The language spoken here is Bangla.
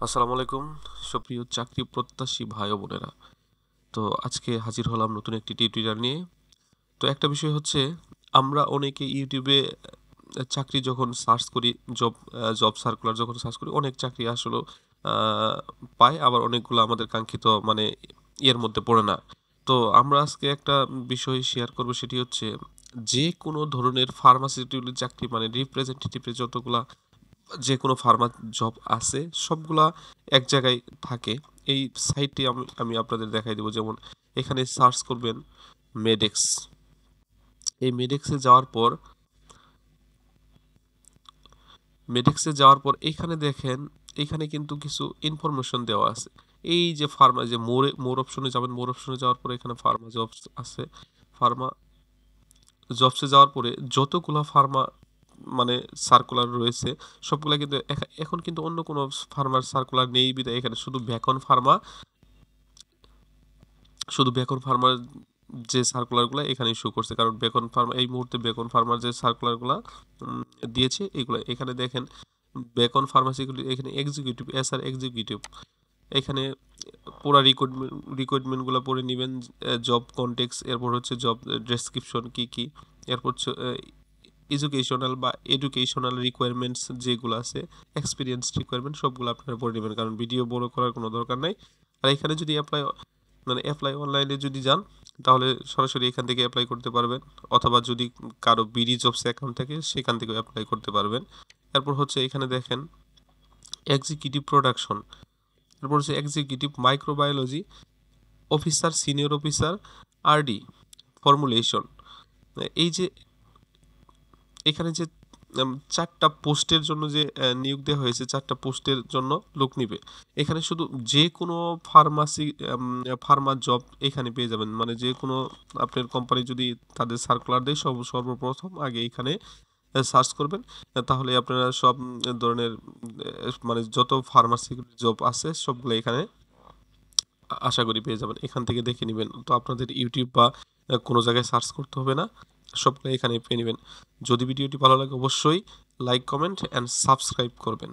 আসসালামু আলাইকুম সুপ্রিয় চাকরি প্রত্যাশী ভাই ও বোনেরা। তো আজকে হাজির হলাম নতুন একটি টিউটোরিয়াল নিয়ে। তো একটা বিষয় হচ্ছে, আমরা অনেকে ইউটিউবে চাকরি যখন সার্চ করি, জব সার্কুলার যখন সার্চ করি, অনেক চাকরি আসলে পাই, আবার অনেকগুলো আমাদের কাঙ্ক্ষিত মানে এর মধ্যে পড়ে না। তো আমরা আজকে একটা বিষয় শেয়ার করব, সেটি হচ্ছে যে কোনো ধরনের ফার্মাসিউটিক্যাল চাকরি মানে রিপ্রেজেন্টেটিভের যতগুলা যে কোনো ফার্মা জব আছে সবগুলা এক জায়গায় থাকে। এই সাইটটি আমি আপনাদের দেখাই দেবো। যেমন এখানে সার্চ করবেন মেডেক্স। এই মেডেক্সে যাওয়ার পর এখানে দেখেন, এখানে কিন্তু কিছু ইনফরমেশন দেওয়া আছে। এই যে ফার্মা, যে মোর অপশনে যাবেন, মোর অপশনে যাওয়ার পরে এখানে ফার্মা জবস আছে। ফার্মা জবসে যাওয়ার পরে যতগুলা ফার্মা মানে সার্কুলার রয়েছে সবগুলা কিন্তু এখন কিন্তু অন্য কোনো ফার্মার সার্কুলার নেই বিধায় এখানে শুধু বেকন ফার্মার যে সার্কুলারগুলো এখানে ইস্যু করছে। কারণ বেকন ফার্মা এই মুহূর্তে বেকন ফার্মার যে সার্কুলারগুলো দিয়েছে এগুলো এখানে দেখেন। বেকন ফার্মাসিগুলি এখানে এক্সিকিউটিভ, এসআর এক্সিকিউটিভ, এখানে পুরো রিকোয়ারমেন্টগুলো পড়ে নেবেন। জব কনটেক্স, এরপর হচ্ছে জব ডেসক্রিপশন কি কি, এরপর এডুকেশনাল রিকোয়ারমেন্টস যেগুলো আছে, এক্সপিরিয়েন্স রিকোয়ারমেন্ট সবগুলো আপনারা পড়ে নেবেন, কারণ ভিডিও বড় করার কোনো দরকার নাই। আর এখানে যদি অ্যাপ্লাই অনলাইনে যদি যান তাহলে সরাসরি এখান থেকে অ্যাপ্লাই করতে পারবেন, অথবা যদি কারো বিডি জবস অ্যাকাউন্ট থাকে সেখান থেকেও অ্যাপ্লাই করতে পারবেন। এরপর হচ্ছে এখানে দেখেন এক্সিকিউটিভ প্রোডাকশন, এরপর হচ্ছে executive microbiology officer, senior officer, RD formulation. এই যে এখানে যে চারটা পোস্টের জন্য যে নিয়োগ দেওয়া হয়েছে, চারটা পোস্টের জন্য লোক নিবে। এখানে শুধু যে কোনো ফার্মা জব এখানে পেয়ে যাবেন, মানে যে কোনো আপনার কোম্পানি যদি তাদের সার্কুলার দেয় সর্বপ্রথম আগে এখানে সার্চ করবেন। তাহলে আপনারা সব ধরনের মানে যত ফার্মাসি জব আছে সবগুলো এখানে আশা করি পেয়ে যাবেন। এখান থেকে দেখে নেবেন, তো আপনাদের ইউটিউব বা কোনো জায়গায় সার্চ করতে হবে না, সবগুলো এখানে পেয়ে নেবেন। যদি ভিডিওটি ভালো লাগে অবশ্যই লাইক, কমেন্ট অ্যান্ড সাবস্ক্রাইব করবেন।